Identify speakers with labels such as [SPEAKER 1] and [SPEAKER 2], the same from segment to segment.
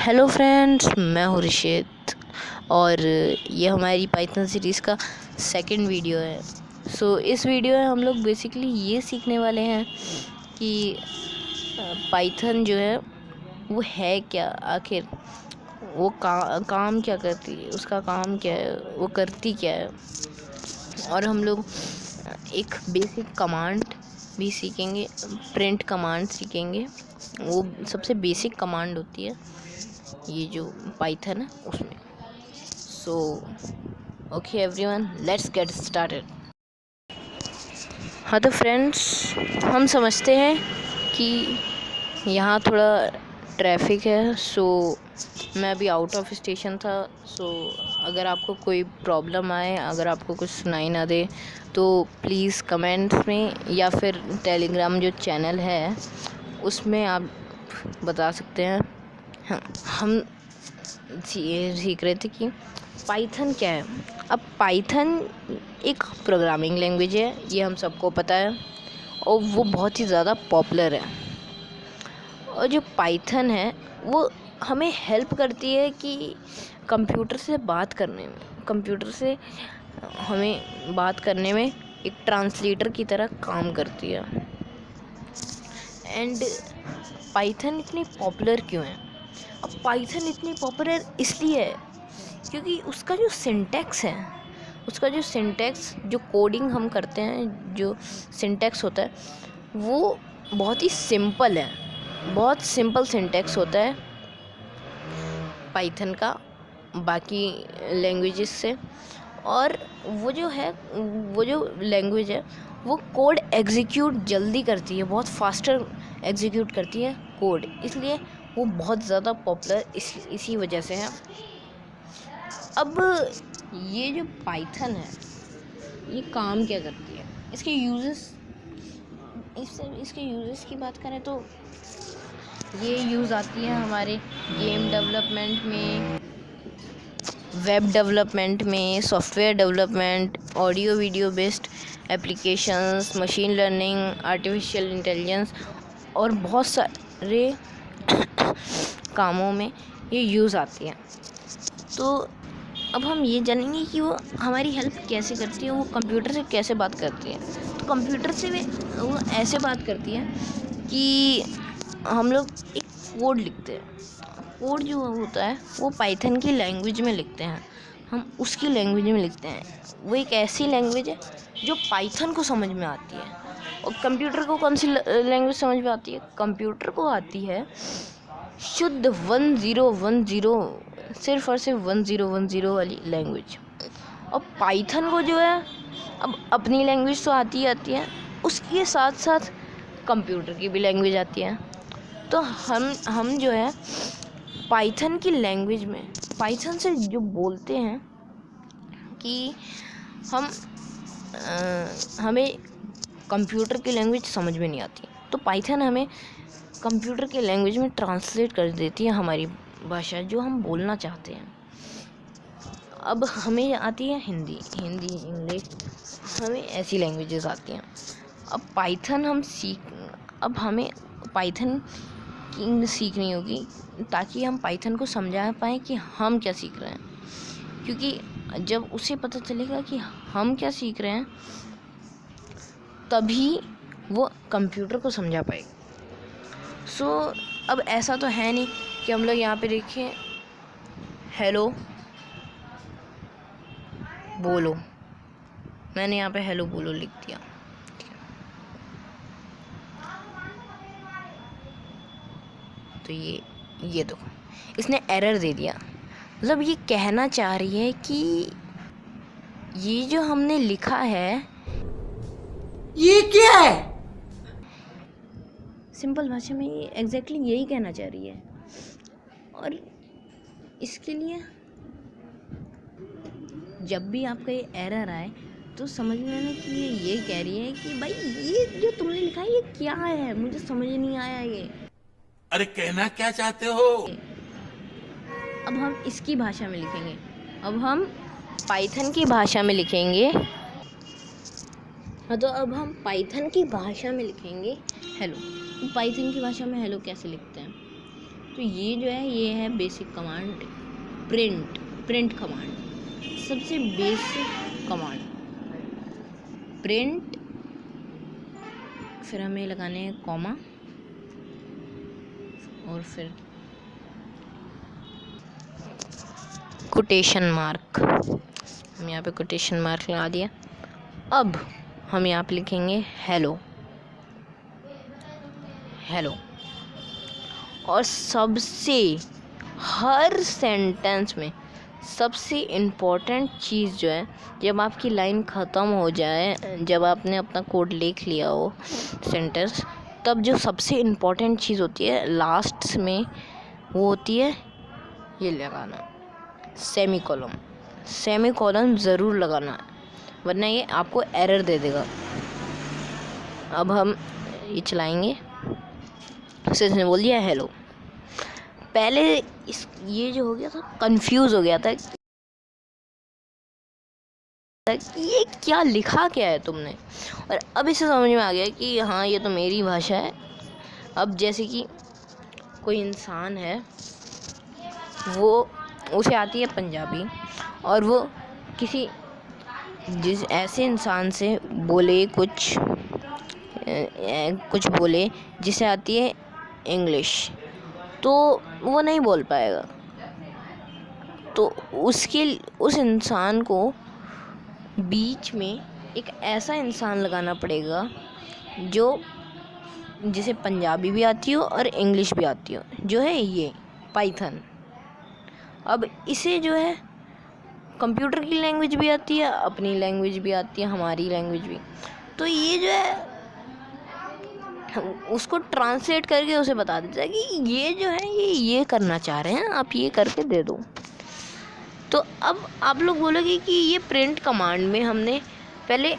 [SPEAKER 1] Hello friends, मैं हूँ ऋषित और ये हमारी पाइथन सीरीज़ का सेकंड वीडियो है। इस वीडियो में हम लोग बेसिकली ये सीखने वाले हैं कि पाइथन जो है वो है क्या, आखिर वो काम क्या करती है, उसका काम क्या है, वो करती क्या है। और हम लोग एक बेसिक कमांड भी सीखेंगे, प्रिंट कमांड सीखेंगे। वो सबसे बेसिक कमांड होती है ये जो पाइथन है उसमें। Okay everyone, let's get started. हाँ तो फ्रेंड्स, हम समझते हैं कि यहाँ थोड़ा ट्रैफिक है। मैं अभी आउट ऑफ स्टेशन था। अगर आपको कोई प्रॉब्लम आए, अगर आपको कुछ सुनाई ना दे तो प्लीज़ कमेंट्स में या फिर टेलीग्राम जो चैनल है उसमें आप बता सकते हैं। हाँ, हम सीख रहे थे कि पाइथन क्या है। अब पाइथन एक प्रोग्रामिंग लैंग्वेज है, ये हम सबको पता है, और वो बहुत ही ज़्यादा पॉपुलर है। और जो पाइथन है वो हमें हेल्प करती है कि कंप्यूटर से बात करने में एक ट्रांसलेटर की तरह काम करती है। एंड पाइथन इतनी पॉपुलर क्यों है? अब पाइथन इतनी पॉपुलर इसलिए है क्योंकि उसका जो सिंटैक्स जो कोडिंग हम करते हैं, जो सिंटैक्स होता है वो बहुत ही सिंपल है। बहुत सिंपल सिंटैक्स होता है पाइथन का बाकी लैंग्वेजेस से। और वो जो लैंग्वेज है वो कोड एग्जीक्यूट जल्दी करती है, बहुत फास्टर एग्जीक्यूट करती है कोड, इसलिए वो बहुत ज़्यादा पॉपुलर इसी वजह से है। अब ये जो पाइथन है ये काम क्या करती है, इसके यूजेस की बात करें तो ये यूज़ आती है हमारे गेम डेवलपमेंट में, वेब डेवलपमेंट में, software development, audio video based applications, machine learning, artificial intelligence और बहुत सारे कामों में ये यूज़ आती है। तो अब हम ये जानेंगे कि वो हमारी हेल्प कैसे करती है, वो कंप्यूटर से कैसे बात करती है। तो कंप्यूटर से वो ऐसे बात करती है कि हम लोग एक कोड लिखते हैं। कोड जो होता है वो पाइथन की लैंग्वेज में लिखते हैं, हम उसकी लैंग्वेज में लिखते हैं। वो एक ऐसी लैंग्वेज है जो पाइथन को समझ में आती है। और कंप्यूटर को कौन सी लैंग्वेज समझ में आती है? कंप्यूटर को आती है शुद्ध 1010, सिर्फ और सिर्फ 1010 वाली लैंग्वेज। और पाइथन को जो है अब अपनी लैंग्वेज तो आती है, उसके साथ साथ कंप्यूटर की भी लैंग्वेज आती है। तो हम जो है पाइथन की लैंग्वेज में पाइथन से जो बोलते हैं कि हमें कंप्यूटर की लैंग्वेज समझ में नहीं आती, तो पाइथन हमें कंप्यूटर की लैंग्वेज में ट्रांसलेट कर देती है हमारी भाषा जो हम बोलना चाहते हैं। अब हमें आती है हिंदी, इंग्लिश, हमें ऐसी लैंग्वेजेस आती हैं। अब हमें पाइथन की सीखनी होगी ताकि हम पाइथन को समझा पाएँ कि हम क्या सीख रहे हैं, क्योंकि जब उसे पता चलेगा कि हम क्या सीख रहे हैं तभी वो कंप्यूटर को समझा पाएगा। अब ऐसा तो है नहीं कि हम लोग यहाँ पे देखें हेलो बोलो, मैंने यहाँ पे हेलो बोलो लिख दिया, तो ये देखो इसने एरर दे दिया। मतलब ये कहना चाह रही है कि ये जो हमने लिखा है
[SPEAKER 2] ये क्या है।
[SPEAKER 1] सिंपल भाषा में ये एग्जैक्टली यही कहना चाह रही है। और इसके लिए जब भी आपका ये एरर आए तो समझ लेना कि ये कह रही है कि भाई ये जो तुमने लिखा है ये क्या है, मुझे समझ नहीं आया ये।
[SPEAKER 2] अरे कहना क्या चाहते हो?
[SPEAKER 1] अब हम इसकी भाषा में लिखेंगे, अब हम पाइथन की भाषा में लिखेंगे। हाँ तो अब हम पाइथन की भाषा में लिखेंगे हेलो। पाइथन की भाषा में हेलो कैसे लिखते हैं? तो ये जो है ये है बेसिक कमांड प्रिंट कमांड, सबसे बेसिक कमांड प्रिंट। फिर हमें लगाने हैं कॉमा और फिर कोटेशन मार्क। हम यहाँ पे कोटेशन मार्क लगा दिया। अब हम यहाँ पे लिखेंगे हेलो। और सबसे हर सेंटेंस में सबसे इम्पोर्टेंट चीज़ जो है, जब आपकी लाइन ख़त्म हो जाए, जब आपने अपना कोड लिख लिया हो सेंटेंस, तब जो सबसे इम्पोर्टेंट चीज़ होती है लास्ट में, वो होती है ये लगाना सेमीकोलन ज़रूर लगाना है, वरना ये आपको एरर दे देगा। अब हम ये चलाएंगे। इसने बोल दिया हेलो। पहले ये जो हो गया था, कंफ्यूज हो गया था कि ये क्या लिखा क्या है तुमने, और अब इसे समझ में आ गया कि हाँ ये तो मेरी भाषा है। अब जैसे कि कोई इंसान है, वो उसे आती है पंजाबी, और वो जिस ऐसे इंसान से बोले कुछ बोले जिसे आती है इंग्लिश, तो वो नहीं बोल पाएगा। तो उस इंसान को बीच में एक ऐसा इंसान लगाना पड़ेगा जिसे पंजाबी भी आती हो और इंग्लिश भी आती हो, जो है ये पाइथन। अब इसे जो है कंप्यूटर की लैंग्वेज भी आती है, अपनी लैंग्वेज भी आती है, हमारी लैंग्वेज भी। तो ये जो है उसको ट्रांसलेट करके उसे बता देता है कि ये जो है ये करना चाह रहे हैं, आप ये करके दे दो। तो अब आप लोग बोलोगे कि ये प्रिंट कमांड में हमने पहले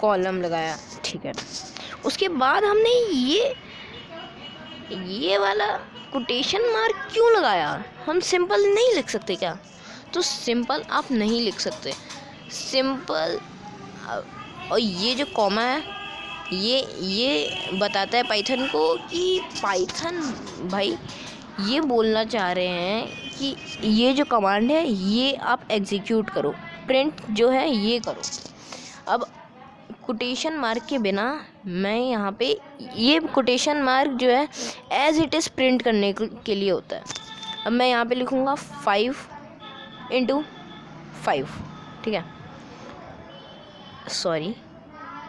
[SPEAKER 1] कॉलम लगाया, ठीक है, उसके बाद हमने ये वाला कोटेशन मार्क क्यों लगाया? हम सिंपल नहीं लिख सकते क्या? तो सिंपल आप नहीं लिख सकते। सिंपल और ये जो कॉमा है, ये बताता है पाइथन को कि पाइथन भाई ये बोलना चाह रहे हैं कि ये जो कमांड है ये आप एग्जीक्यूट करो, प्रिंट जो है ये करो। अब कोटेशन मार्क के बिना मैं यहाँ पे, ये कोटेशन मार्क जो है एज इट इज़ प्रिंट करने के लिए होता है। अब मैं यहाँ पे लिखूँगा 5x5, ठीक है, सॉरी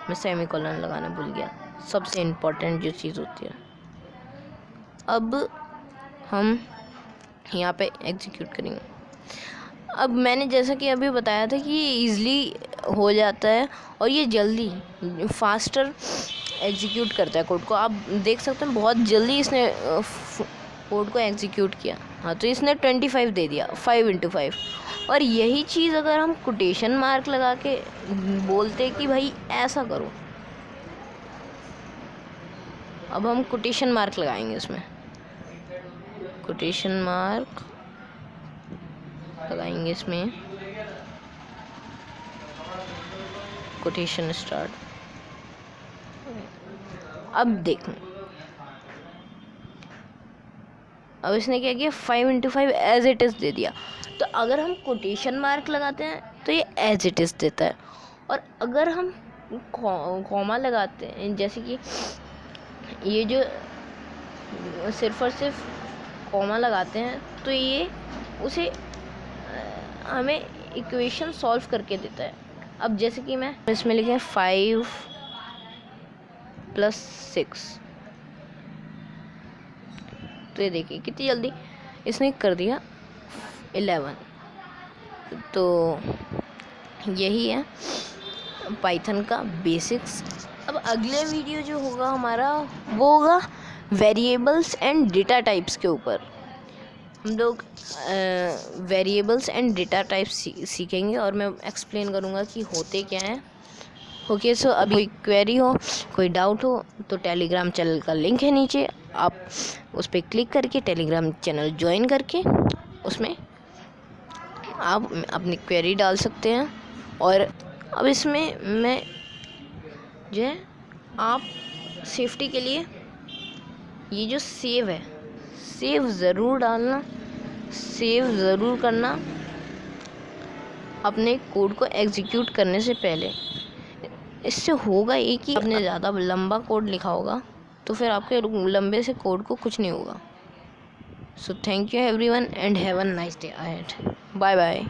[SPEAKER 1] मैं सेमीकोलन लगाना भूल गया, सबसे इम्पोर्टेंट जो चीज़ होती है। अब हम यहाँ पे एग्जीक्यूट करेंगे। अब मैंने जैसा कि अभी बताया था कि ये ईज़िली हो जाता है और ये जल्दी फास्टर एग्जीक्यूट करता है कोड को। आप देख सकते हैं बहुत जल्दी इसने कोड को एग्जीक्यूट किया। हाँ, तो इसने 25 दे दिया, 5x5। और यही चीज़ अगर हम कोटेशन मार्क लगा के बोलते कि भाई ऐसा करो, अब हम कोटेशन मार्क लगाएंगे, इसमें कोटेशन मार्क लगाएंगे, इसमें कोटेशन स्टार्ट। अब देखो, अब इसने क्या किया, 5x5 as it is they दिया। तो अगर हम कोटेशन मार्क लगाते हैं तो ये एज इट इज़ देता है, और अगर हम कॉमा लगाते हैं, जैसे कि ये जो सिर्फ और सिर्फ कॉमा लगाते हैं, तो ये उसे हमें इक्वेशन सॉल्व करके देता है। अब जैसे कि मैं इसमें लिखें 5 + 6, तो ये देखिए कितनी जल्दी इसने कर दिया 11। तो यही है पाइथन का बेसिक्स। अब अगले वीडियो जो होगा हमारा, वो होगा वेरिएबल्स एंड डेटा टाइप्स के ऊपर। हम लोग वेरिएबल्स एंड डेटा टाइप्स सीखेंगे और मैं एक्सप्लेन करूँगा कि होते क्या हैं। ओके, सो अभी कोई क्वेरी हो, कोई डाउट हो, तो टेलीग्राम चैनल का लिंक है नीचे, आप उस पर क्लिक करके टेलीग्राम चैनल ज्वाइन करके उसमें आप अपनी क्वेरी डाल सकते हैं। और अब इसमें मैं जो है, आप सेफ्टी के लिए ये जो सेव है, सेव ज़रूर डालना, सेव ज़रूर करना अपने कोड को एग्जीक्यूट करने से पहले। इससे होगा ये कि आपने ज़्यादा लंबा कोड लिखा होगा तो फिर आपके लंबे से कोड को कुछ नहीं होगा। So thank you everyone and have a nice day ahead. Bye bye.